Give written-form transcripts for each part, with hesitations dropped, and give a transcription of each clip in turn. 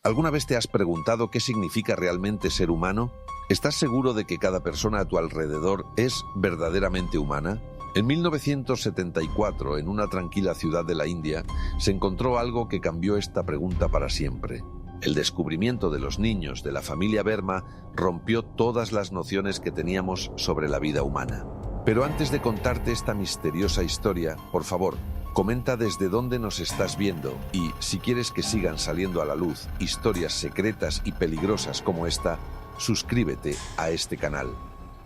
¿Alguna vez te has preguntado qué significa realmente ser humano? ¿Estás seguro de que cada persona a tu alrededor es verdaderamente humana? En 1974, en una tranquila ciudad de la India, se encontró algo que cambió esta pregunta para siempre. El descubrimiento de los niños de la familia Verma rompió todas las nociones que teníamos sobre la vida humana. Pero antes de contarte esta misteriosa historia, por favor, comenta desde dónde nos estás viendo y, si quieres que sigan saliendo a la luz historias secretas y peligrosas como esta, suscríbete a este canal.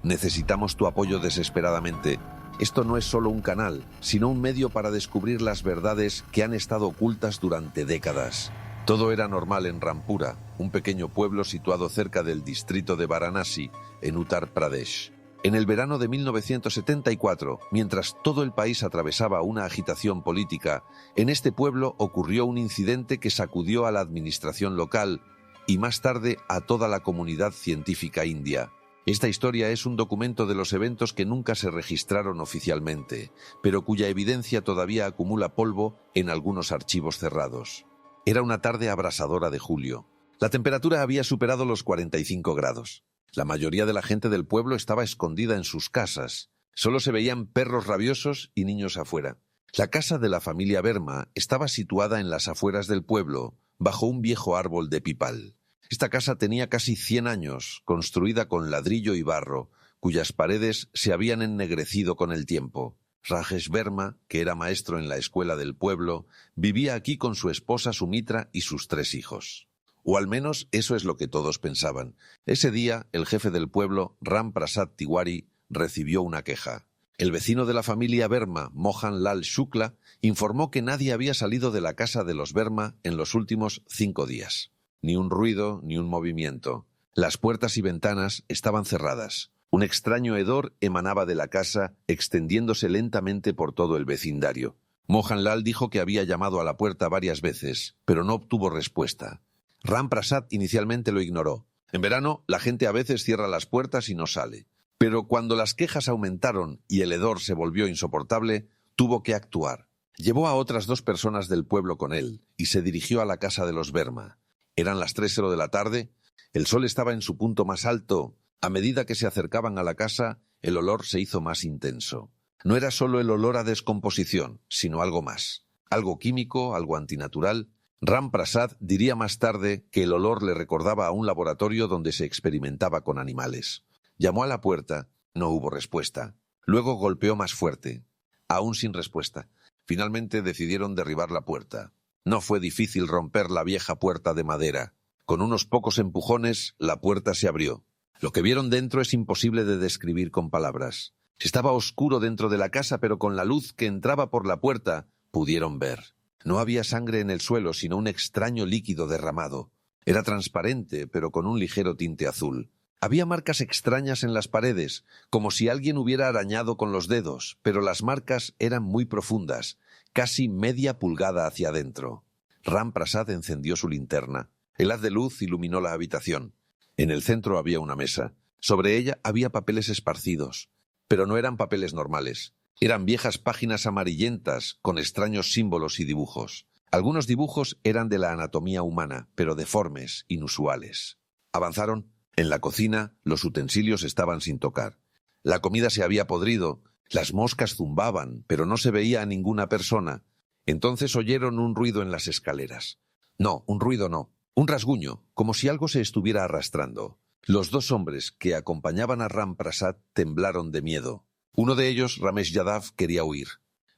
Necesitamos tu apoyo desesperadamente. Esto no es solo un canal, sino un medio para descubrir las verdades que han estado ocultas durante décadas. Todo era normal en Rampura, un pequeño pueblo situado cerca del distrito de Varanasi, en Uttar Pradesh. En el verano de 1974, mientras todo el país atravesaba una agitación política, en este pueblo ocurrió un incidente que sacudió a la administración local y más tarde a toda la comunidad científica india. Esta historia es un documento de los eventos que nunca se registraron oficialmente, pero cuya evidencia todavía acumula polvo en algunos archivos cerrados. Era una tarde abrasadora de julio. La temperatura había superado los 45 grados. La mayoría de la gente del pueblo estaba escondida en sus casas. Solo se veían perros rabiosos y niños afuera. La casa de la familia Verma estaba situada en las afueras del pueblo, bajo un viejo árbol de pipal. Esta casa tenía casi 100 años, construida con ladrillo y barro, cuyas paredes se habían ennegrecido con el tiempo. Rajesh Verma, que era maestro en la escuela del pueblo, vivía aquí con su esposa Sumitra y sus 3 hijos. O al menos eso es lo que todos pensaban. Ese día, el jefe del pueblo, Ram Prasad Tiwari, recibió una queja. El vecino de la familia Verma, Mohan Lal Shukla, informó que nadie había salido de la casa de los Verma en los últimos 5 días. Ni un ruido, ni un movimiento. Las puertas y ventanas estaban cerradas. Un extraño hedor emanaba de la casa, extendiéndose lentamente por todo el vecindario. Mohan Lal dijo que había llamado a la puerta varias veces, pero no obtuvo respuesta. Ram Prasad inicialmente lo ignoró. En verano, la gente a veces cierra las puertas y no sale. Pero cuando las quejas aumentaron y el hedor se volvió insoportable, tuvo que actuar. Llevó a otras 2 personas del pueblo con él y se dirigió a la casa de los Verma. Eran las 3:00 de la tarde, el sol estaba en su punto más alto. A medida que se acercaban a la casa, el olor se hizo más intenso. No era solo el olor a descomposición, sino algo más. Algo químico, algo antinatural. Ram Prasad diría más tarde que el olor le recordaba a un laboratorio donde se experimentaba con animales. Llamó a la puerta, no hubo respuesta. Luego golpeó más fuerte, aún sin respuesta. Finalmente decidieron derribar la puerta. No fue difícil romper la vieja puerta de madera. Con unos pocos empujones, la puerta se abrió. Lo que vieron dentro es imposible de describir con palabras. Estaba oscuro dentro de la casa, pero con la luz que entraba por la puerta, pudieron ver. No había sangre en el suelo, sino un extraño líquido derramado. Era transparente, pero con un ligero tinte azul. Había marcas extrañas en las paredes, como si alguien hubiera arañado con los dedos, pero las marcas eran muy profundas, casi media pulgada hacia adentro. Ram Prasad encendió su linterna. El haz de luz iluminó la habitación. En el centro había una mesa. Sobre ella había papeles esparcidos, pero no eran papeles normales. Eran viejas páginas amarillentas con extraños símbolos y dibujos. Algunos dibujos eran de la anatomía humana, pero deformes, inusuales. Avanzaron. En la cocina, los utensilios estaban sin tocar. La comida se había podrido. Las moscas zumbaban, pero no se veía a ninguna persona. Entonces oyeron un ruido en las escaleras. No, un ruido no. Un rasguño, como si algo se estuviera arrastrando. Los 2 hombres que acompañaban a Ram Prasad temblaron de miedo. Uno de ellos, Ramesh Yadav, quería huir.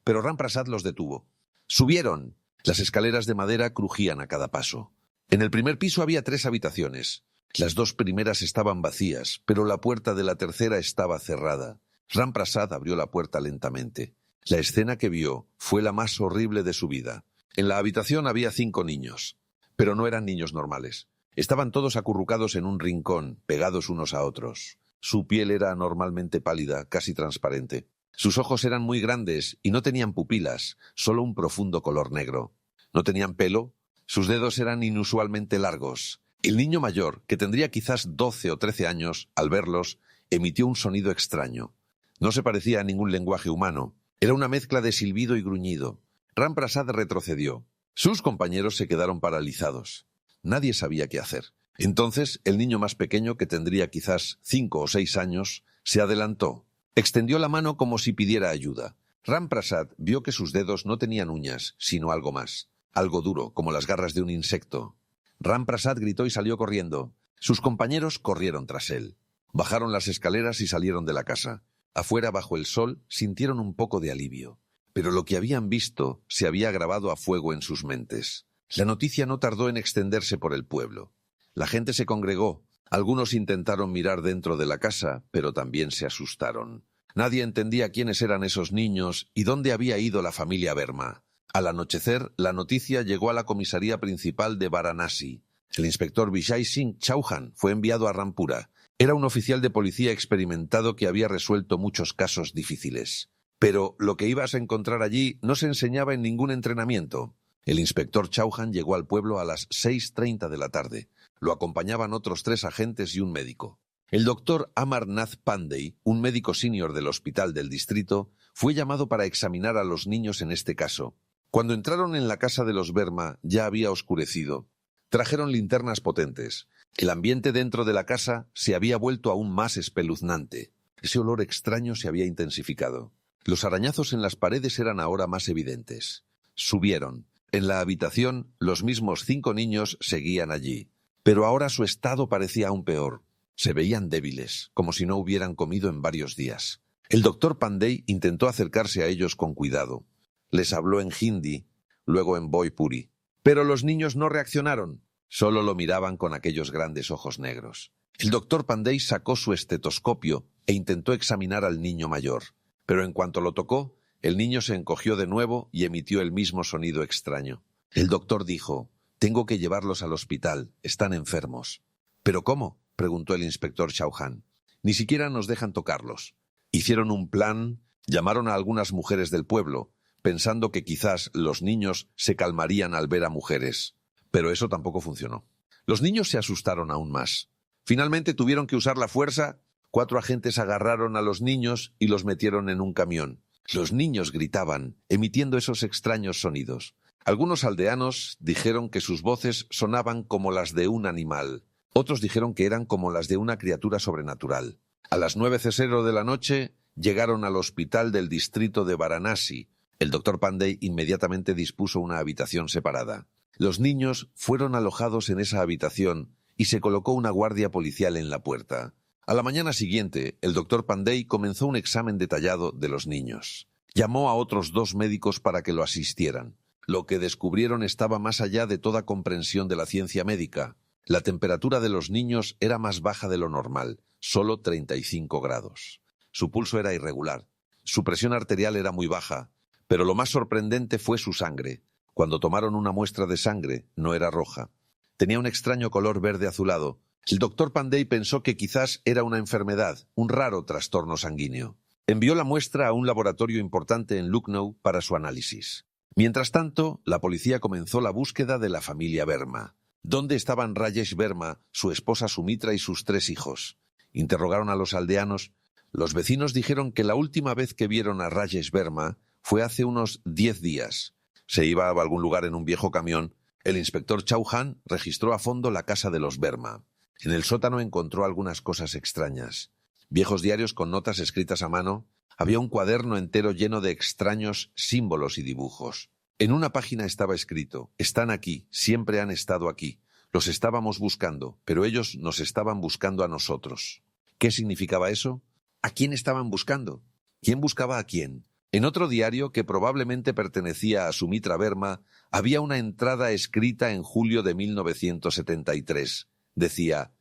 Pero Ram Prasad los detuvo. ¡Subieron! Las escaleras de madera crujían a cada paso. En el primer piso había 3 habitaciones. Las 2 primeras estaban vacías, pero la puerta de la tercera estaba cerrada. Ram Prasad abrió la puerta lentamente. La escena que vio fue la más horrible de su vida. En la habitación había 5 niños, pero no eran niños normales. Estaban todos acurrucados en un rincón, pegados unos a otros. Su piel era anormalmente pálida, casi transparente. Sus ojos eran muy grandes y no tenían pupilas, solo un profundo color negro. No tenían pelo, sus dedos eran inusualmente largos. El niño mayor, que tendría quizás 12 o 13 años, al verlos, emitió un sonido extraño. No se parecía a ningún lenguaje humano. Era una mezcla de silbido y gruñido. Ram Prasad retrocedió. Sus compañeros se quedaron paralizados. Nadie sabía qué hacer. Entonces, el niño más pequeño, que tendría quizás 5 o 6 años, se adelantó. Extendió la mano como si pidiera ayuda. Ram Prasad vio que sus dedos no tenían uñas, sino algo más. Algo duro, como las garras de un insecto. Ram Prasad gritó y salió corriendo. Sus compañeros corrieron tras él. Bajaron las escaleras y salieron de la casa. Afuera, bajo el sol, sintieron un poco de alivio. Pero lo que habían visto se había grabado a fuego en sus mentes. La noticia no tardó en extenderse por el pueblo. La gente se congregó. Algunos intentaron mirar dentro de la casa, pero también se asustaron. Nadie entendía quiénes eran esos niños y dónde había ido la familia Verma. Al anochecer, la noticia llegó a la comisaría principal de Varanasi. El inspector Vijay Singh Chauhan fue enviado a Rampura. Era un oficial de policía experimentado que había resuelto muchos casos difíciles. Pero lo que ibas a encontrar allí no se enseñaba en ningún entrenamiento. El inspector Chauhan llegó al pueblo a las 6:30 de la tarde. Lo acompañaban otros 3 agentes y un médico. El doctor Amarnath Pandey, un médico senior del hospital del distrito, fue llamado para examinar a los niños en este caso. Cuando entraron en la casa de los Verma ya había oscurecido. Trajeron linternas potentes. El ambiente dentro de la casa se había vuelto aún más espeluznante. Ese olor extraño se había intensificado. Los arañazos en las paredes eran ahora más evidentes. Subieron. En la habitación, los mismos 5 niños seguían allí. Pero ahora su estado parecía aún peor. Se veían débiles, como si no hubieran comido en varios días. El doctor Pandey intentó acercarse a ellos con cuidado. Les habló en hindi, luego en Bhojpuri. Pero los niños no reaccionaron. Solo lo miraban con aquellos grandes ojos negros. El doctor Pandey sacó su estetoscopio e intentó examinar al niño mayor. Pero en cuanto lo tocó, el niño se encogió de nuevo y emitió el mismo sonido extraño. El doctor dijo: «Tengo que llevarlos al hospital, están enfermos». «¿Pero cómo?», preguntó el inspector Chauhan. «Ni siquiera nos dejan tocarlos». Hicieron un plan, llamaron a algunas mujeres del pueblo, pensando que quizás los niños se calmarían al ver a mujeres. Pero eso tampoco funcionó. Los niños se asustaron aún más. Finalmente tuvieron que usar la fuerza. 4 agentes agarraron a los niños y los metieron en un camión. Los niños gritaban, emitiendo esos extraños sonidos. Algunos aldeanos dijeron que sus voces sonaban como las de un animal. Otros dijeron que eran como las de una criatura sobrenatural. A las 9:00 de la noche llegaron al hospital del distrito de Varanasi. El doctor Pandey inmediatamente dispuso una habitación separada. Los niños fueron alojados en esa habitación y se colocó una guardia policial en la puerta. A la mañana siguiente, el doctor Pandey comenzó un examen detallado de los niños. Llamó a otros 2 médicos para que lo asistieran. Lo que descubrieron estaba más allá de toda comprensión de la ciencia médica. La temperatura de los niños era más baja de lo normal, solo 35 grados. Su pulso era irregular. Su presión arterial era muy baja, pero lo más sorprendente fue su sangre. Cuando tomaron una muestra de sangre, no era roja. Tenía un extraño color verde azulado. El doctor Pandey pensó que quizás era una enfermedad, un raro trastorno sanguíneo. Envió la muestra a un laboratorio importante en Lucknow para su análisis. Mientras tanto, la policía comenzó la búsqueda de la familia Verma. ¿Dónde estaban Rajesh Verma, su esposa Sumitra y sus 3 hijos? Interrogaron a los aldeanos. Los vecinos dijeron que la última vez que vieron a Rajesh Verma fue hace unos 10 días. Se iba a algún lugar en un viejo camión. El inspector Chauhan registró a fondo la casa de los Verma. En el sótano encontró algunas cosas extrañas. Viejos diarios con notas escritas a mano. Había un cuaderno entero lleno de extraños símbolos y dibujos. En una página estaba escrito: «Están aquí, siempre han estado aquí. Los estábamos buscando, pero ellos nos estaban buscando a nosotros». ¿Qué significaba eso? ¿A quién estaban buscando? ¿Quién buscaba a quién? En otro diario, que probablemente pertenecía a Sumitra Verma, había una entrada escrita en julio de 1973. Decía: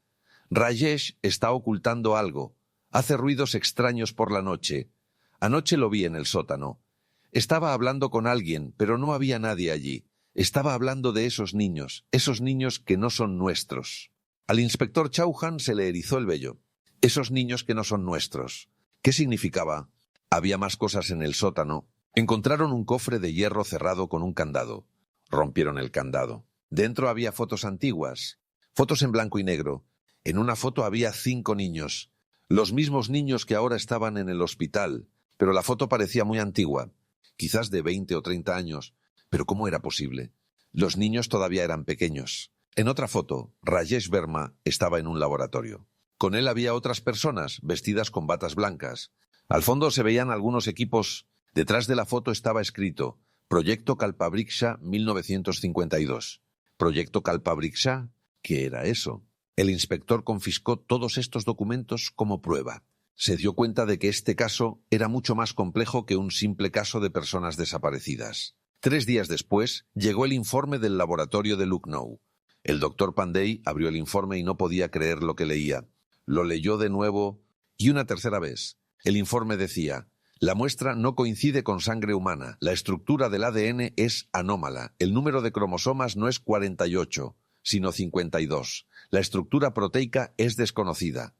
«Rajesh está ocultando algo. Hace ruidos extraños por la noche. Anoche lo vi en el sótano. Estaba hablando con alguien, pero no había nadie allí. Estaba hablando de esos niños que no son nuestros». Al inspector Chauhan se le erizó el vello. Esos niños que no son nuestros. ¿Qué significaba? Había más cosas en el sótano. Encontraron un cofre de hierro cerrado con un candado. Rompieron el candado. Dentro había fotos antiguas, fotos en blanco y negro. En una foto había 5 niños, los mismos niños que ahora estaban en el hospital, pero la foto parecía muy antigua, quizás de 20 o 30 años. ¿Pero cómo era posible? Los niños todavía eran pequeños. En otra foto, Rajesh Verma estaba en un laboratorio. Con él había otras personas vestidas con batas blancas. Al fondo se veían algunos equipos. Detrás de la foto estaba escrito Proyecto Kalpabriksha 1952. ¿Proyecto Kalpabriksha? ¿Qué era eso? El inspector confiscó todos estos documentos como prueba. Se dio cuenta de que este caso era mucho más complejo que un simple caso de personas desaparecidas. 3 días después, llegó el informe del laboratorio de Lucknow. El doctor Pandey abrió el informe y no podía creer lo que leía. Lo leyó de nuevo y una tercera vez. El informe decía: la muestra no coincide con sangre humana, la estructura del ADN es anómala, el número de cromosomas no es 48, sino 52. La estructura proteica es desconocida.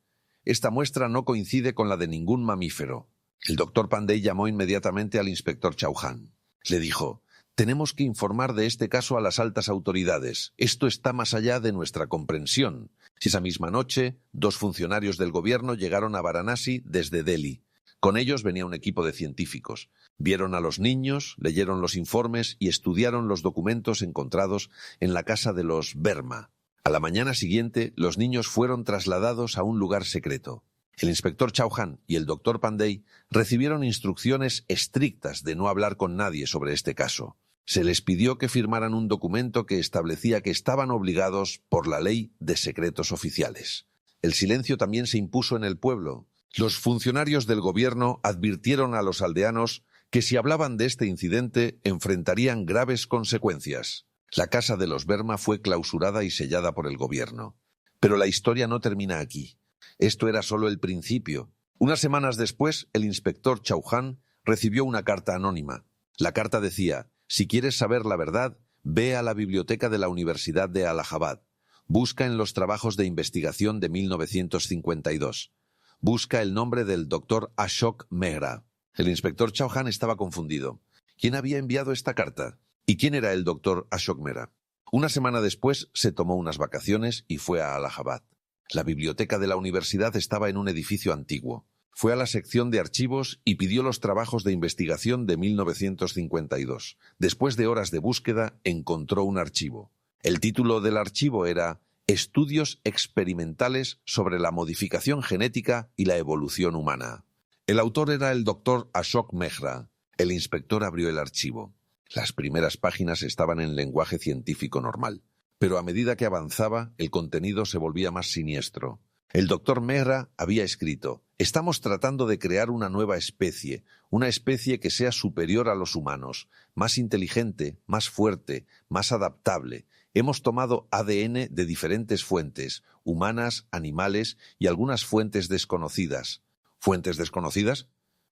Esta muestra no coincide con la de ningún mamífero. El doctor Pandey llamó inmediatamente al inspector Chauhan. Le dijo: tenemos que informar de este caso a las altas autoridades. Esto está más allá de nuestra comprensión. Esa misma noche, 2 funcionarios del gobierno llegaron a Varanasi desde Delhi. Con ellos venía un equipo de científicos. Vieron a los niños, leyeron los informes y estudiaron los documentos encontrados en la casa de los Verma. A la mañana siguiente, los niños fueron trasladados a un lugar secreto. El inspector Chauhan y el doctor Pandey recibieron instrucciones estrictas de no hablar con nadie sobre este caso. Se les pidió que firmaran un documento que establecía que estaban obligados por la ley de secretos oficiales. El silencio también se impuso en el pueblo. Los funcionarios del gobierno advirtieron a los aldeanos que si hablaban de este incidente enfrentarían graves consecuencias. La casa de los Verma fue clausurada y sellada por el gobierno. Pero la historia no termina aquí. Esto era solo el principio. Unas semanas después, el inspector Chauhan recibió una carta anónima. La carta decía: si quieres saber la verdad, ve a la biblioteca de la Universidad de Allahabad. Busca en los trabajos de investigación de 1952. Busca el nombre del doctor Ashok Mehra. El inspector Chauhan estaba confundido. ¿Quién había enviado esta carta? ¿Y quién era el doctor Ashok Mehra? Una semana después se tomó unas vacaciones y fue a Allahabad. La biblioteca de la universidad estaba en un edificio antiguo. Fue a la sección de archivos y pidió los trabajos de investigación de 1952. Después de horas de búsqueda, encontró un archivo. El título del archivo era Estudios experimentales sobre la modificación genética y la evolución humana. El autor era el doctor Ashok Mehra. El inspector abrió el archivo. Las primeras páginas estaban en lenguaje científico normal, pero a medida que avanzaba, el contenido se volvía más siniestro. El doctor Mehra había escrito: estamos tratando de crear una nueva especie, una especie que sea superior a los humanos, más inteligente, más fuerte, más adaptable. Hemos tomado ADN de diferentes fuentes, humanas, animales y algunas fuentes desconocidas. ¿Fuentes desconocidas?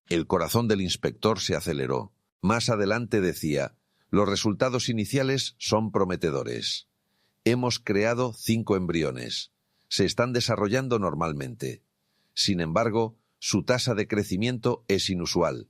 El corazón del inspector se aceleró. Más adelante decía: los resultados iniciales son prometedores. Hemos creado 5 embriones. Se están desarrollando normalmente. Sin embargo, su tasa de crecimiento es inusual.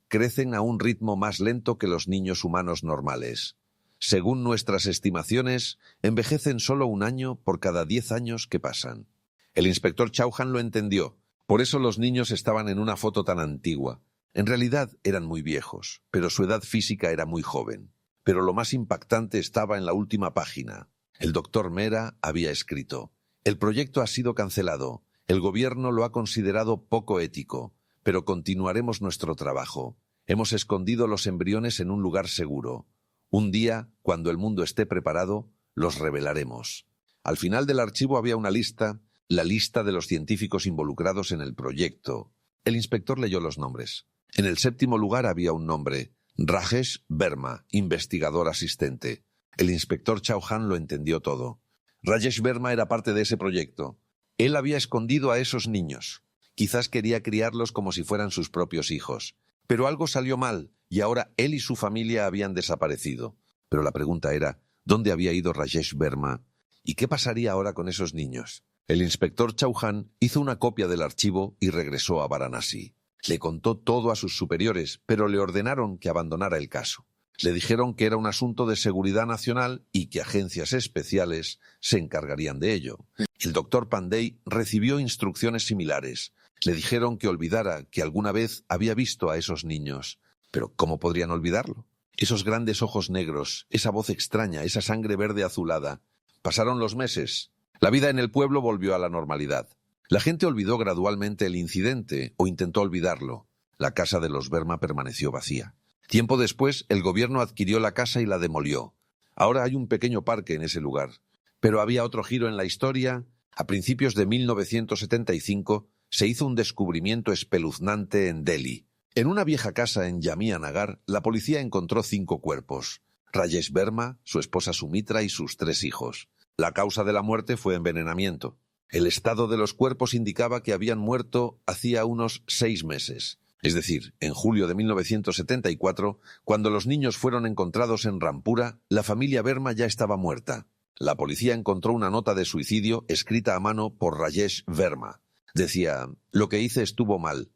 Crecen a un ritmo más lento que los niños humanos normales. Según nuestras estimaciones, envejecen solo 1 año por cada 10 años que pasan. El inspector Chauhan lo entendió. Por eso los niños estaban en una foto tan antigua. En realidad eran muy viejos, pero su edad física era muy joven. Pero lo más impactante estaba en la última página. El doctor Mehra había escrito: el proyecto ha sido cancelado. El gobierno lo ha considerado poco ético, pero continuaremos nuestro trabajo. Hemos escondido los embriones en un lugar seguro. Un día, cuando el mundo esté preparado, los revelaremos. Al final del archivo había una lista, la lista de los científicos involucrados en el proyecto. El inspector leyó los nombres. En el 7º lugar había un nombre: Rajesh Verma, investigador asistente. El inspector Chauhan lo entendió todo. Rajesh Verma era parte de ese proyecto. Él había escondido a esos niños. Quizás quería criarlos como si fueran sus propios hijos. Pero algo salió mal, y ahora él y su familia habían desaparecido. Pero la pregunta era: ¿dónde había ido Rajesh Verma? ¿Y qué pasaría ahora con esos niños? El inspector Chauhan hizo una copia del archivo y regresó a Varanasi. Le contó todo a sus superiores, pero le ordenaron que abandonara el caso. Le dijeron que era un asunto de seguridad nacional y que agencias especiales se encargarían de ello. El doctor Pandey recibió instrucciones similares. Le dijeron que olvidara que alguna vez había visto a esos niños. Pero ¿cómo podrían olvidarlo? Esos grandes ojos negros, esa voz extraña, esa sangre verde azulada. Pasaron los meses. La vida en el pueblo volvió a la normalidad. La gente olvidó gradualmente el incidente o intentó olvidarlo. La casa de los Verma permaneció vacía. Tiempo después, el gobierno adquirió la casa y la demolió. Ahora hay un pequeño parque en ese lugar. Pero había otro giro en la historia. A principios de 1975 se hizo un descubrimiento espeluznante en Delhi. En una vieja casa en Jamia Nagar, la policía encontró 5 cuerpos. Rajesh Verma, su esposa Sumitra y sus 3 hijos. La causa de la muerte fue envenenamiento. El estado de los cuerpos indicaba que habían muerto hacía unos 6 meses. Es decir, en julio de 1974, cuando los niños fueron encontrados en Rampura, la familia Verma ya estaba muerta. La policía encontró una nota de suicidio escrita a mano por Rajesh Verma. Decía: «Lo que hice estuvo mal.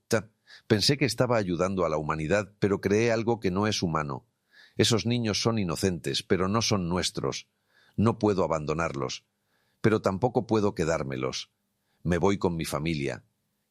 Pensé que estaba ayudando a la humanidad, pero creé algo que no es humano. Esos niños son inocentes, pero no son nuestros. No puedo abandonarlos, pero tampoco puedo quedármelos. Me voy con mi familia.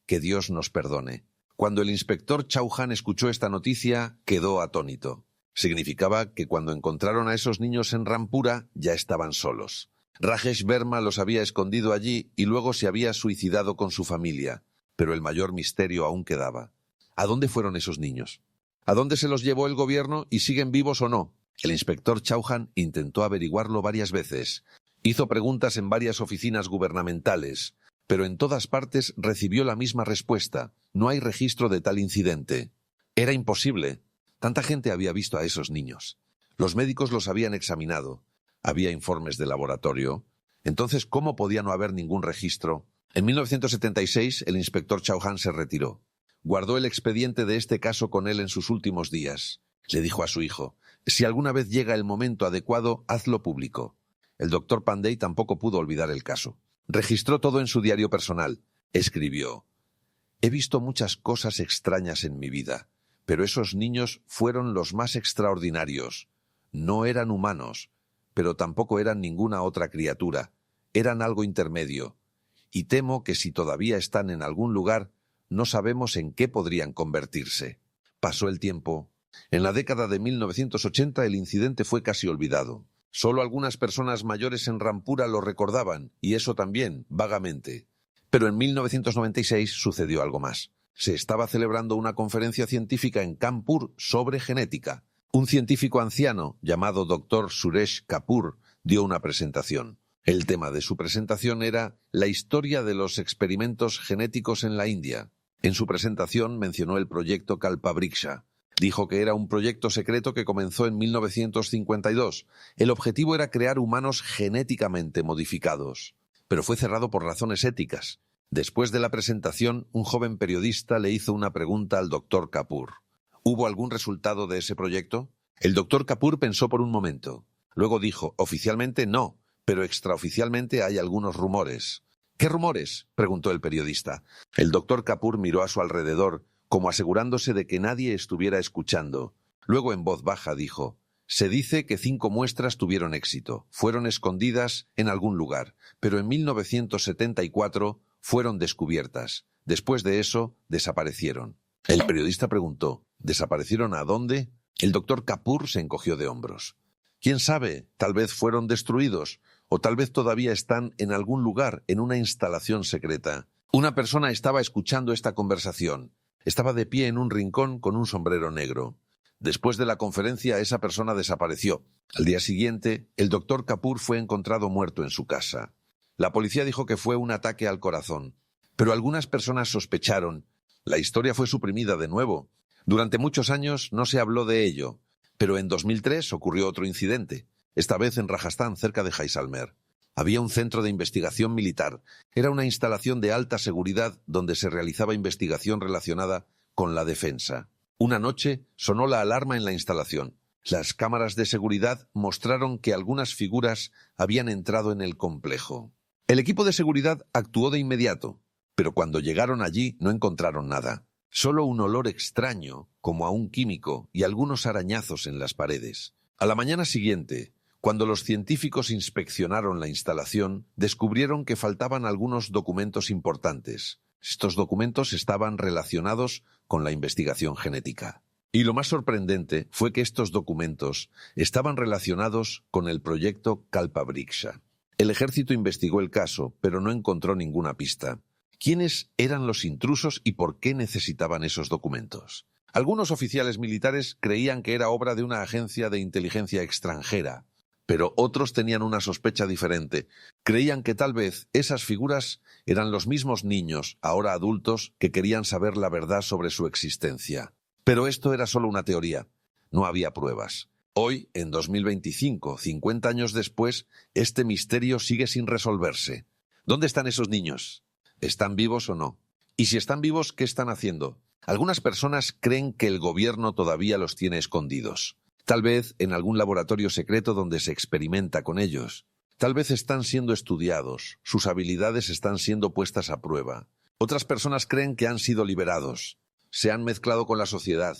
Que Dios nos perdone». Cuando el inspector Chauhan escuchó esta noticia, quedó atónito. Significaba que cuando encontraron a esos niños en Rampura, ya estaban solos. Rajesh Verma los había escondido allí y luego se había suicidado con su familia. Pero el mayor misterio aún quedaba. ¿A dónde fueron esos niños? ¿A dónde se los llevó el gobierno y siguen vivos o no? El inspector Chauhan intentó averiguarlo varias veces. Hizo preguntas en varias oficinas gubernamentales, pero en todas partes recibió la misma respuesta: no hay registro de tal incidente. Era imposible. Tanta gente había visto a esos niños. Los médicos los habían examinado. Había informes de laboratorio. Entonces, ¿cómo podía no haber ningún registro? En 1976, el inspector Chauhan se retiró. Guardó el expediente de este caso con él en sus últimos días. Le dijo a su hijo: «Si alguna vez llega el momento adecuado, hazlo público». El doctor Pandey tampoco pudo olvidar el caso. Registró todo en su diario personal. Escribió: «He visto muchas cosas extrañas en mi vida, pero esos niños fueron los más extraordinarios. No eran humanos, pero tampoco eran ninguna otra criatura. Eran algo intermedio. Y temo que si todavía están en algún lugar, no sabemos en qué podrían convertirse». Pasó el tiempo. En la década de 1980 el incidente fue casi olvidado. Solo algunas personas mayores en Rampura lo recordaban, y eso también, vagamente. Pero en 1996 sucedió algo más. Se estaba celebrando una conferencia científica en Kanpur sobre genética. Un científico anciano, llamado Dr. Suresh Kapoor, dio una presentación. El tema de su presentación era la historia de los experimentos genéticos en la India. En su presentación mencionó el proyecto Kalpavriksha. Dijo que era un proyecto secreto que comenzó en 1952. El objetivo era crear humanos genéticamente modificados, pero fue cerrado por razones éticas. Después de la presentación, un joven periodista le hizo una pregunta al Dr. Kapoor. ¿Hubo algún resultado de ese proyecto? El Dr. Kapoor pensó por un momento. Luego dijo: «Oficialmente no, pero extraoficialmente hay algunos rumores». «¿Qué rumores?», preguntó el periodista. El Dr. Kapoor miró a su alrededor, como asegurándose de que nadie estuviera escuchando. Luego, en voz baja, dijo: «Se dice que 5 muestras tuvieron éxito. Fueron escondidas en algún lugar, pero en 1974 fueron descubiertas. Después de eso, desaparecieron». El periodista preguntó: «¿Desaparecieron a dónde?». El doctor Kapoor se encogió de hombros. «¿Quién sabe? Tal vez fueron destruidos, o tal vez todavía están en algún lugar, en una instalación secreta». Una persona estaba escuchando esta conversación. Estaba de pie en un rincón con un sombrero negro. Después de la conferencia, esa persona desapareció. Al día siguiente, el doctor Kapoor fue encontrado muerto en su casa. La policía dijo que fue un ataque al corazón, pero algunas personas sospecharon. La historia fue suprimida de nuevo. Durante muchos años no se habló de ello, pero en 2003 ocurrió otro incidente, esta vez en Rajastán, cerca de Jaisalmer. Había un centro de investigación militar. Era una instalación de alta seguridad donde se realizaba investigación relacionada con la defensa. Una noche sonó la alarma en la instalación. Las cámaras de seguridad mostraron que algunas figuras habían entrado en el complejo. El equipo de seguridad actuó de inmediato, pero cuando llegaron allí no encontraron nada. Solo un olor extraño, como a un químico, y algunos arañazos en las paredes. A la mañana siguiente, cuando los científicos inspeccionaron la instalación, descubrieron que faltaban algunos documentos importantes. Estos documentos estaban relacionados con la investigación genética. Y lo más sorprendente fue que estos documentos estaban relacionados con el proyecto Kalpavriksha. El ejército investigó el caso, pero no encontró ninguna pista. ¿Quiénes eran los intrusos y por qué necesitaban esos documentos? Algunos oficiales militares creían que era obra de una agencia de inteligencia extranjera, pero otros tenían una sospecha diferente. Creían que tal vez esas figuras eran los mismos niños, ahora adultos, que querían saber la verdad sobre su existencia. Pero esto era solo una teoría. No había pruebas. Hoy, en 2025, 50 años después, este misterio sigue sin resolverse. ¿Dónde están esos niños? ¿Están vivos o no? Y si están vivos, ¿qué están haciendo? Algunas personas creen que el gobierno todavía los tiene escondidos. Tal vez en algún laboratorio secreto donde se experimenta con ellos. Tal vez están siendo estudiados, sus habilidades están siendo puestas a prueba. Otras personas creen que han sido liberados. Se han mezclado con la sociedad.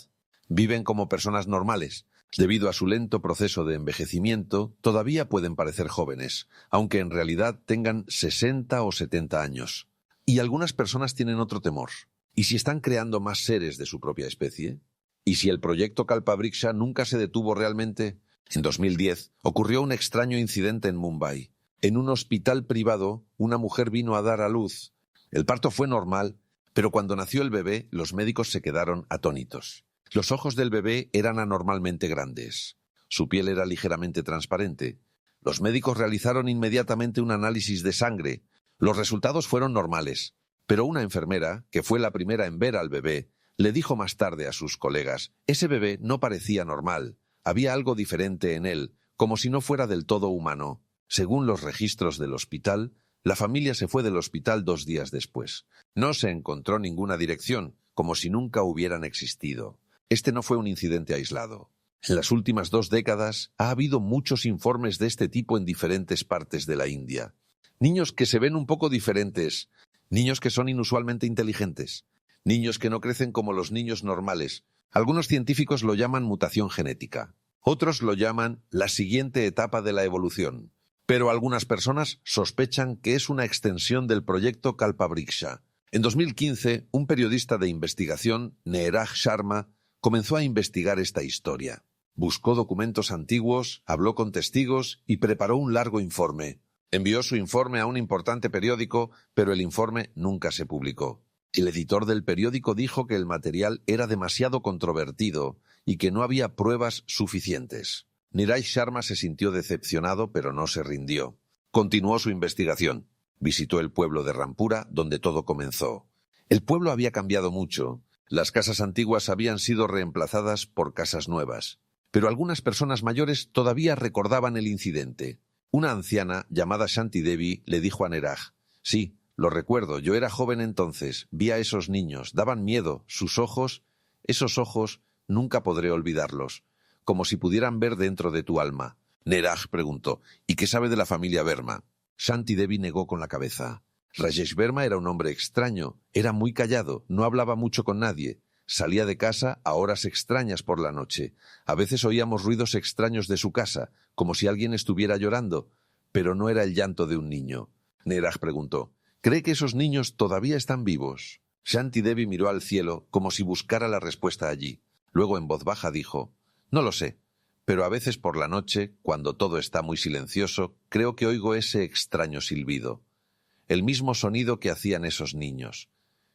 Viven como personas normales. Debido a su lento proceso de envejecimiento, todavía pueden parecer jóvenes, aunque en realidad tengan 60 o 70 años. Y algunas personas tienen otro temor. ¿Y si están creando más seres de su propia especie? ¿Y si el proyecto Kalpabriksha nunca se detuvo realmente? En 2010 ocurrió un extraño incidente en Mumbai. En un hospital privado, una mujer vino a dar a luz. El parto fue normal, pero cuando nació el bebé, los médicos se quedaron atónitos. Los ojos del bebé eran anormalmente grandes. Su piel era ligeramente transparente. Los médicos realizaron inmediatamente un análisis de sangre. Los resultados fueron normales, pero una enfermera, que fue la primera en ver al bebé, le dijo más tarde a sus colegas: ese bebé no parecía normal, había algo diferente en él, como si no fuera del todo humano. Según los registros del hospital, la familia se fue del hospital 2 días después. No se encontró ninguna dirección, como si nunca hubieran existido. Este no fue un incidente aislado. En las últimas 2 décadas ha habido muchos informes de este tipo en diferentes partes de la India. Niños que se ven un poco diferentes, niños que son inusualmente inteligentes, niños que no crecen como los niños normales. Algunos científicos lo llaman mutación genética. Otros lo llaman la siguiente etapa de la evolución. Pero algunas personas sospechan que es una extensión del proyecto Kalpabriksha. En 2015, un periodista de investigación, Neeraj Sharma, comenzó a investigar esta historia. Buscó documentos antiguos, habló con testigos y preparó un largo informe. Envió su informe a un importante periódico, pero el informe nunca se publicó. El editor del periódico dijo que el material era demasiado controvertido y que no había pruebas suficientes. Neeraj Sharma se sintió decepcionado, pero no se rindió. Continuó su investigación. Visitó el pueblo de Rampura, donde todo comenzó. El pueblo había cambiado mucho. Las casas antiguas habían sido reemplazadas por casas nuevas. Pero algunas personas mayores todavía recordaban el incidente. Una anciana llamada Shanti Devi le dijo a Neeraj: «Sí, lo recuerdo, yo era joven entonces, vi a esos niños, daban miedo, sus ojos, esos ojos, nunca podré olvidarlos, como si pudieran ver dentro de tu alma». Neeraj preguntó: «¿Y qué sabe de la familia Verma?». Shanti Devi negó con la cabeza. Rajesh Verma era un hombre extraño, era muy callado, no hablaba mucho con nadie. Salía de casa a horas extrañas por la noche. A veces oíamos ruidos extraños de su casa, como si alguien estuviera llorando, pero no era el llanto de un niño. Neeraj preguntó: «¿Cree que esos niños todavía están vivos?». Shanti Devi miró al cielo como si buscara la respuesta allí. Luego en voz baja dijo: «No lo sé, pero a veces por la noche, cuando todo está muy silencioso, creo que oigo ese extraño silbido. El mismo sonido que hacían esos niños.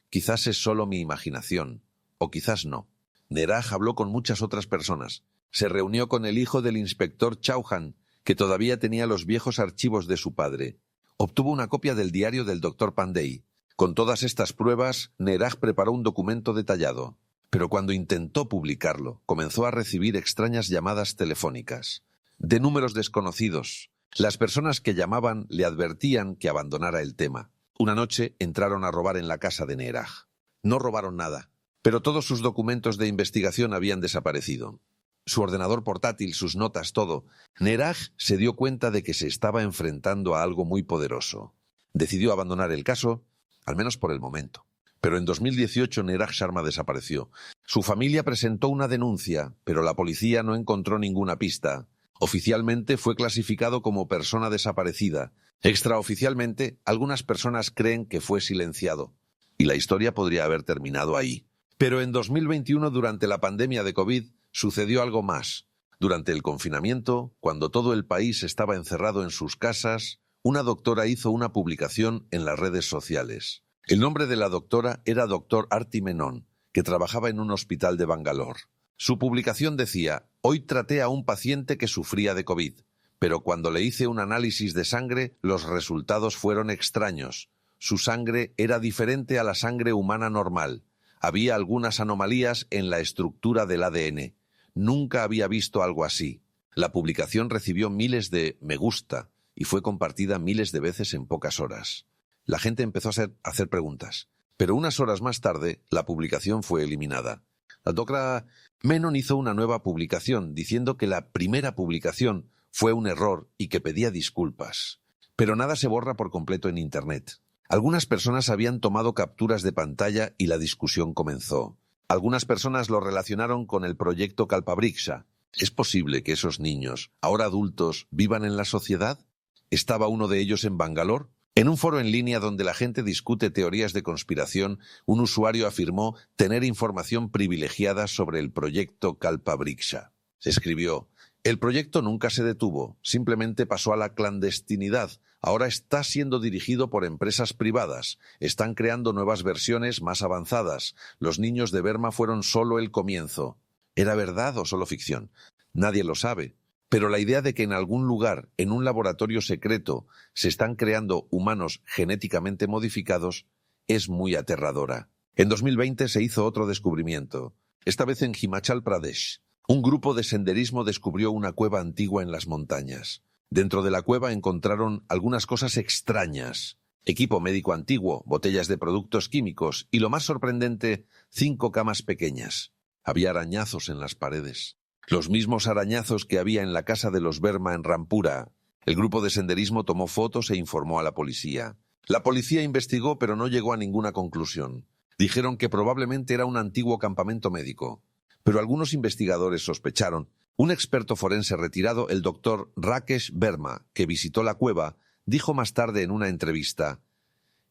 Quizás es solo mi imaginación, o quizás no». Neeraj habló con muchas otras personas. Se reunió con el hijo del inspector Chauhan, que todavía tenía los viejos archivos de su padre. Obtuvo una copia del diario del doctor Pandey. Con todas estas pruebas, Neeraj preparó un documento detallado. Pero cuando intentó publicarlo, comenzó a recibir extrañas llamadas telefónicas, de números desconocidos. Las personas que llamaban le advertían que abandonara el tema. Una noche entraron a robar en la casa de Neeraj. No robaron nada, pero todos sus documentos de investigación habían desaparecido. Su ordenador portátil, sus notas, todo. Neeraj se dio cuenta de que se estaba enfrentando a algo muy poderoso. Decidió abandonar el caso, al menos por el momento. Pero en 2018 Neeraj Sharma desapareció. Su familia presentó una denuncia, pero la policía no encontró ninguna pista. Oficialmente fue clasificado como persona desaparecida. Extraoficialmente, algunas personas creen que fue silenciado. Y la historia podría haber terminado ahí. Pero en 2021, durante la pandemia de COVID, sucedió algo más. Durante el confinamiento, cuando todo el país estaba encerrado en sus casas, una doctora hizo una publicación en las redes sociales. El nombre de la doctora era Dr. Arti Menon, que trabajaba en un hospital de Bangalore. Su publicación decía: «Hoy traté a un paciente que sufría de COVID, pero cuando le hice un análisis de sangre, los resultados fueron extraños. Su sangre era diferente a la sangre humana normal. Había algunas anomalías en la estructura del ADN. Nunca había visto algo así». La publicación recibió miles de me gusta y fue compartida miles de veces en pocas horas. La gente empezó a hacer preguntas, pero unas horas más tarde la publicación fue eliminada. La doctora Menon hizo una nueva publicación diciendo que la primera publicación fue un error y que pedía disculpas. Pero nada se borra por completo en Internet. Algunas personas habían tomado capturas de pantalla y la discusión comenzó. Algunas personas lo relacionaron con el proyecto Kalpabriksha. ¿Es posible que esos niños, ahora adultos, vivan en la sociedad? ¿Estaba uno de ellos en Bangalore? En un foro en línea donde la gente discute teorías de conspiración, un usuario afirmó tener información privilegiada sobre el proyecto Kalpabriksha. Se escribió: «El proyecto nunca se detuvo, simplemente pasó a la clandestinidad. Ahora está siendo dirigido por empresas privadas. Están creando nuevas versiones más avanzadas. Los niños de Burma fueron solo el comienzo». ¿Era verdad o solo ficción? Nadie lo sabe. Pero la idea de que en algún lugar, en un laboratorio secreto, se están creando humanos genéticamente modificados es muy aterradora. En 2020 se hizo otro descubrimiento, esta vez en Himachal Pradesh. Un grupo de senderismo descubrió una cueva antigua en las montañas. Dentro de la cueva encontraron algunas cosas extrañas: equipo médico antiguo, botellas de productos químicos y, lo más sorprendente, 5 camas pequeñas. Había arañazos en las paredes. Los mismos arañazos que había en la casa de los Verma en Rampura. El grupo de senderismo tomó fotos e informó a la policía. La policía investigó, pero no llegó a ninguna conclusión. Dijeron que probablemente era un antiguo campamento médico. Pero algunos investigadores sospecharon. Un experto forense retirado, el doctor Rakesh Verma, que visitó la cueva, dijo más tarde en una entrevista: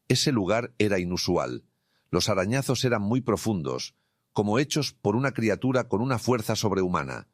«Ese lugar era inusual. Los arañazos eran muy profundos, como hechos por una criatura con una fuerza sobrehumana.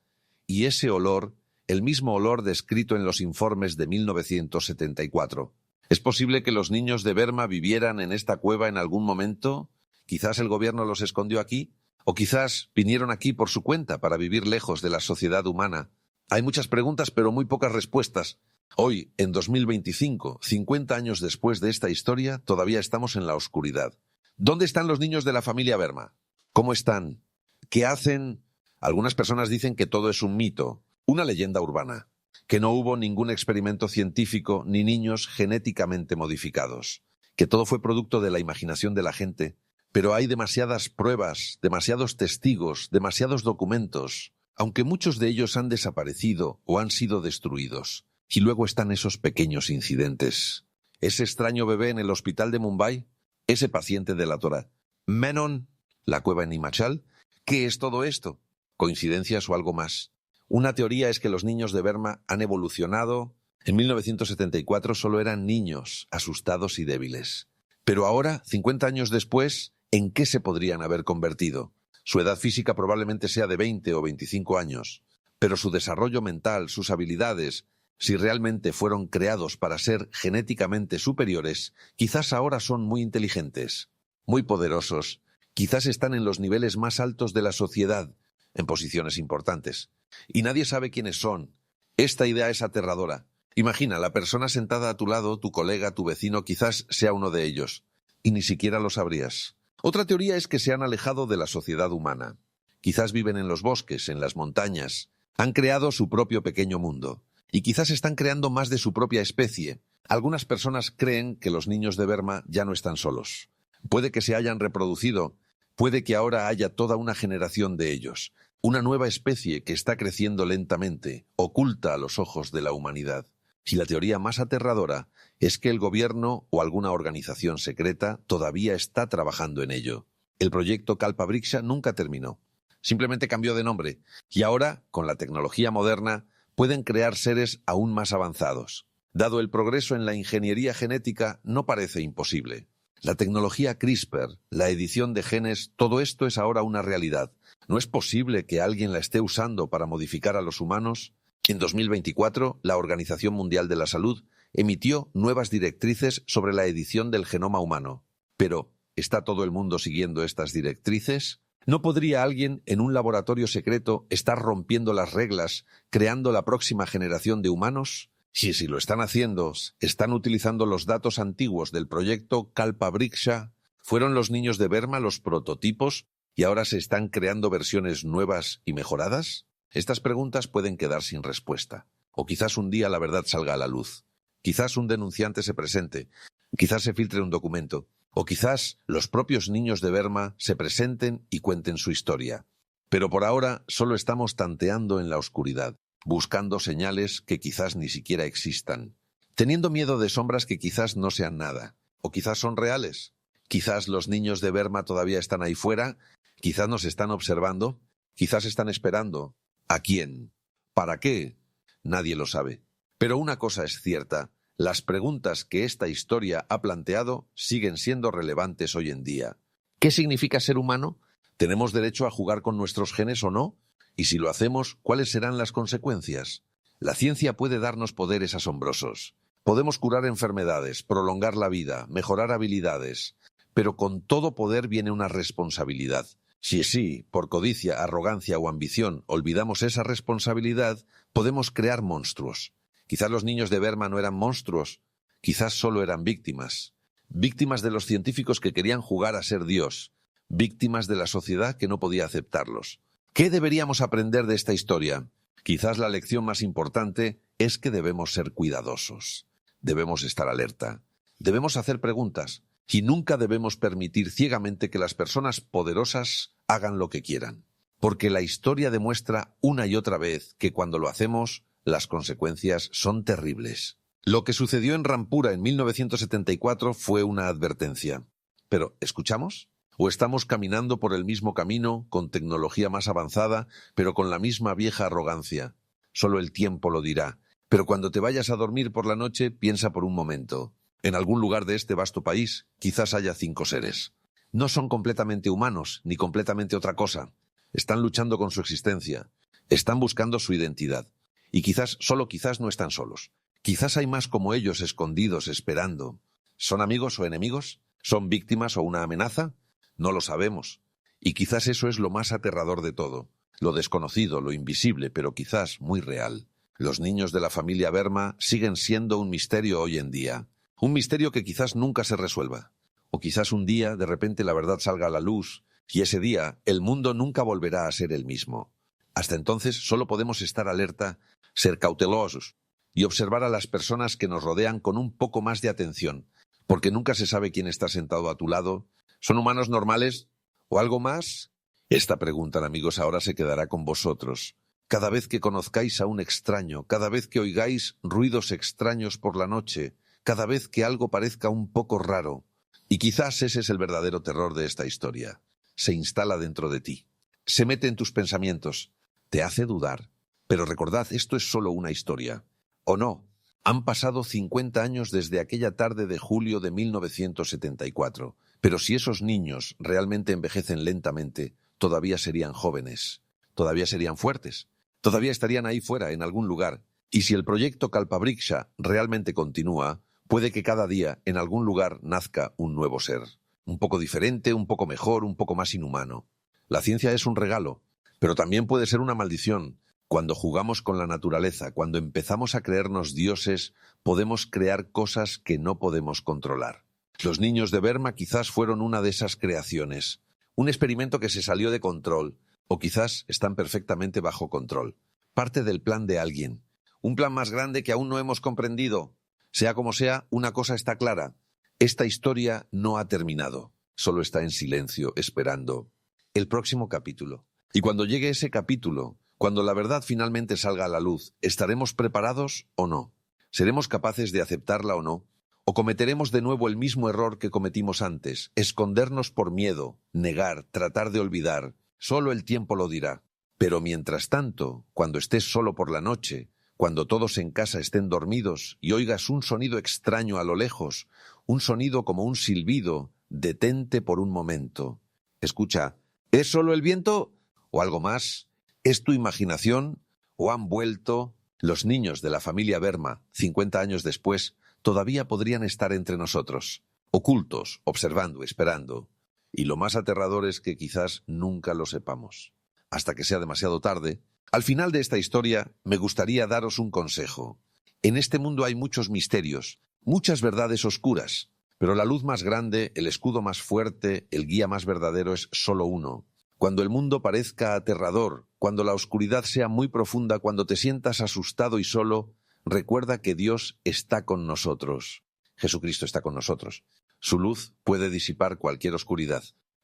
Y ese olor, el mismo olor descrito en los informes de 1974. ¿Es posible que los niños de Burma vivieran en esta cueva en algún momento? ¿Quizás el gobierno los escondió aquí? ¿O quizás vinieron aquí por su cuenta para vivir lejos de la sociedad humana? Hay muchas preguntas, pero muy pocas respuestas. Hoy, en 2025, 50 años después de esta historia, todavía estamos en la oscuridad. ¿Dónde están los niños de la familia Verma? ¿Cómo están? ¿Qué hacen? Algunas personas dicen que todo es un mito, una leyenda urbana, que no hubo ningún experimento científico ni niños genéticamente modificados, que todo fue producto de la imaginación de la gente. Pero hay demasiadas pruebas, demasiados testigos, demasiados documentos, aunque muchos de ellos han desaparecido o han sido destruidos. Y luego están esos pequeños incidentes. Ese extraño bebé en el hospital de Mumbai, ese paciente de la Torah Menon, la cueva en Himachal. ¿Qué es todo esto? ¿Coincidencias o algo más? Una teoría es que los niños de Burma han evolucionado. En 1974 solo eran niños, asustados y débiles. Pero ahora, 50 años después, ¿en qué se podrían haber convertido? Su edad física probablemente sea de 20 o 25 años, pero su desarrollo mental, sus habilidades, si realmente fueron creados para ser genéticamente superiores, quizás ahora son muy inteligentes, muy poderosos, quizás están en los niveles más altos de la sociedad, en posiciones importantes. Y nadie sabe quiénes son. Esta idea es aterradora. Imagina, la persona sentada a tu lado, tu colega, tu vecino, quizás sea uno de ellos, y ni siquiera lo sabrías. Otra teoría es que se han alejado de la sociedad humana. Quizás viven en los bosques, en las montañas. Han creado su propio pequeño mundo. Y quizás están creando más de su propia especie. Algunas personas creen que los niños de Burma ya no están solos. Puede que se hayan reproducido. Puede que ahora haya toda una generación de ellos. Una nueva especie que está creciendo lentamente, oculta a los ojos de la humanidad. Y la teoría más aterradora es que el gobierno o alguna organización secreta todavía está trabajando en ello. El proyecto Kalpabriksha nunca terminó. Simplemente cambió de nombre. Y ahora, con la tecnología moderna, pueden crear seres aún más avanzados. Dado el progreso en la ingeniería genética, no parece imposible. La tecnología CRISPR, la edición de genes, todo esto es ahora una realidad. ¿No es posible que alguien la esté usando para modificar a los humanos? En 2024, la Organización Mundial de la Salud emitió nuevas directrices sobre la edición del genoma humano. Pero, ¿está todo el mundo siguiendo estas directrices? ¿No podría alguien en un laboratorio secreto estar rompiendo las reglas, creando la próxima generación de humanos? Si lo están haciendo, están utilizando los datos antiguos del proyecto Kalpa-Vriksha. ¿Fueron los niños de Verma los prototipos y ahora se están creando versiones nuevas y mejoradas? Estas preguntas pueden quedar sin respuesta. O quizás un día la verdad salga a la luz. Quizás un denunciante se presente. Quizás se filtre un documento. O quizás los propios niños de Verma se presenten y cuenten su historia. Pero por ahora solo estamos tanteando en la oscuridad, buscando señales que quizás ni siquiera existan, teniendo miedo de sombras que quizás no sean nada, o quizás son reales. Quizás los niños de Verma todavía están ahí fuera, quizás nos están observando, quizás están esperando. ¿A quién? ¿Para qué? Nadie lo sabe. Pero una cosa es cierta. Las preguntas que esta historia ha planteado siguen siendo relevantes hoy en día. ¿Qué significa ser humano? ¿Tenemos derecho a jugar con nuestros genes o no? Y si lo hacemos, ¿cuáles serán las consecuencias? La ciencia puede darnos poderes asombrosos. Podemos curar enfermedades, prolongar la vida, mejorar habilidades. Pero con todo poder viene una responsabilidad. Si por codicia, arrogancia o ambición olvidamos esa responsabilidad, podemos crear monstruos. Quizás los niños de Verma no eran monstruos, quizás solo eran víctimas. Víctimas de los científicos que querían jugar a ser Dios. Víctimas de la sociedad que no podía aceptarlos. ¿Qué deberíamos aprender de esta historia? Quizás la lección más importante es que debemos ser cuidadosos. Debemos estar alerta. Debemos hacer preguntas. Y nunca debemos permitir ciegamente que las personas poderosas hagan lo que quieran. Porque la historia demuestra una y otra vez que cuando lo hacemos, las consecuencias son terribles. Lo que sucedió en Rampura en 1974 fue una advertencia. Pero, ¿escuchamos? ¿O estamos caminando por el mismo camino, con tecnología más avanzada, pero con la misma vieja arrogancia? Solo el tiempo lo dirá. Pero cuando te vayas a dormir por la noche, piensa por un momento. En algún lugar de este vasto país, quizás haya 5 seres. No son completamente humanos, ni completamente otra cosa. Están luchando con su existencia. Están buscando su identidad. Y quizás, solo quizás, no están solos. Quizás hay más como ellos escondidos, esperando. ¿Son amigos o enemigos? ¿Son víctimas o una amenaza? No lo sabemos. Y quizás eso es lo más aterrador de todo. Lo desconocido, lo invisible, pero quizás muy real. Los niños de la familia Verma siguen siendo un misterio hoy en día. Un misterio que quizás nunca se resuelva. O quizás un día, de repente, la verdad salga a la luz, y ese día el mundo nunca volverá a ser el mismo. Hasta entonces solo podemos estar alerta, ser cautelosos y observar a las personas que nos rodean con un poco más de atención, porque nunca se sabe quién está sentado a tu lado. ¿Son humanos normales o algo más? Esta pregunta, amigos, ahora se quedará con vosotros. Cada vez que conozcáis a un extraño, cada vez que oigáis ruidos extraños por la noche, cada vez que algo parezca un poco raro, y quizás ese es el verdadero terror de esta historia, se instala dentro de ti, se mete en tus pensamientos, te hace dudar. Pero recordad, esto es solo una historia. ¿O no? Han pasado 50 años desde aquella tarde de julio de 1974, pero si esos niños realmente envejecen lentamente, todavía serían jóvenes, todavía serían fuertes, todavía estarían ahí fuera, en algún lugar. Y si el proyecto Kalpa-Vriksha realmente continúa, puede que cada día, en algún lugar, nazca un nuevo ser. Un poco diferente, un poco mejor, un poco más inhumano. La ciencia es un regalo, pero también puede ser una maldición. Cuando jugamos con la naturaleza, cuando empezamos a creernos dioses, podemos crear cosas que no podemos controlar. Los niños de Verma quizás fueron una de esas creaciones. Un experimento que se salió de control, o quizás están perfectamente bajo control. Parte del plan de alguien. Un plan más grande que aún no hemos comprendido. Sea como sea, una cosa está clara. Esta historia no ha terminado. Solo está en silencio, esperando el próximo capítulo. Y cuando llegue ese capítulo, cuando la verdad finalmente salga a la luz, ¿estaremos preparados o no? ¿Seremos capaces de aceptarla o no? ¿O cometeremos de nuevo el mismo error que cometimos antes? Escondernos por miedo, negar, tratar de olvidar. Solo el tiempo lo dirá. Pero mientras tanto, cuando estés solo por la noche, cuando todos en casa estén dormidos y oigas un sonido extraño a lo lejos, un sonido como un silbido, detente por un momento. Escucha, ¿es solo el viento o algo más? ¿Es tu imaginación o han vuelto? Los niños de la familia Verma, 50 años después, todavía podrían estar entre nosotros, ocultos, observando, esperando. Y lo más aterrador es que quizás nunca lo sepamos. Hasta que sea demasiado tarde. Al final de esta historia, me gustaría daros un consejo. En este mundo hay muchos misterios, muchas verdades oscuras, pero la luz más grande, el escudo más fuerte, el guía más verdadero es solo uno. Cuando el mundo parezca aterrador, cuando la oscuridad sea muy profunda, cuando te sientas asustado y solo, recuerda que Dios está con nosotros. Jesucristo está con nosotros. Su luz puede disipar cualquier oscuridad.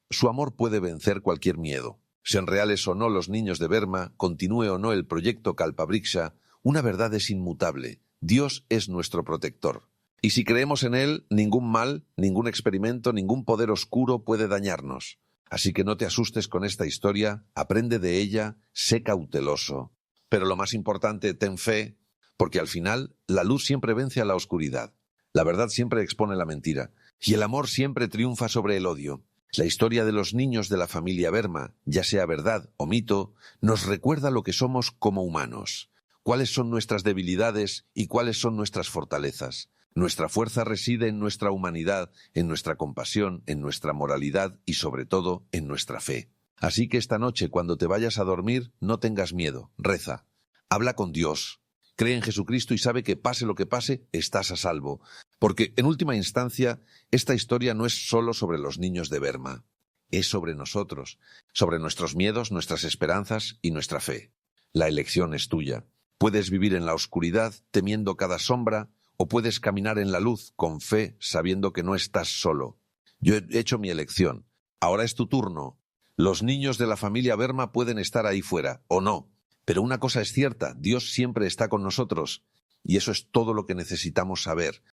Su amor puede vencer cualquier miedo. Sean reales o no los niños de Berma, continúe o no el proyecto Kalpabriksha, una verdad es inmutable. Dios es nuestro protector. Y si creemos en Él, ningún mal, ningún experimento, ningún poder oscuro puede dañarnos. Así que no te asustes con esta historia, aprende de ella, sé cauteloso. Pero lo más importante, ten fe, porque al final la luz siempre vence a la oscuridad. La verdad siempre expone la mentira, y el amor siempre triunfa sobre el odio. La historia de los niños de la familia Berma, ya sea verdad o mito, nos recuerda lo que somos como humanos, cuáles son nuestras debilidades y cuáles son nuestras fortalezas. Nuestra fuerza reside en nuestra humanidad, en nuestra compasión, en nuestra moralidad y sobre todo en nuestra fe. Así que esta noche, cuando te vayas a dormir, no tengas miedo, reza, habla con Dios, cree en Jesucristo y sabe que pase lo que pase, estás a salvo. Porque, en última instancia, esta historia no es solo sobre los niños de Berma, es sobre nosotros, sobre nuestros miedos, nuestras esperanzas y nuestra fe. La elección es tuya. Puedes vivir en la oscuridad, temiendo cada sombra, o puedes caminar en la luz, con fe, sabiendo que no estás solo. Yo he hecho mi elección. Ahora es tu turno. Los niños de la familia Berma pueden estar ahí fuera, o no. Pero una cosa es cierta, Dios siempre está con nosotros. Y eso es todo lo que necesitamos saber.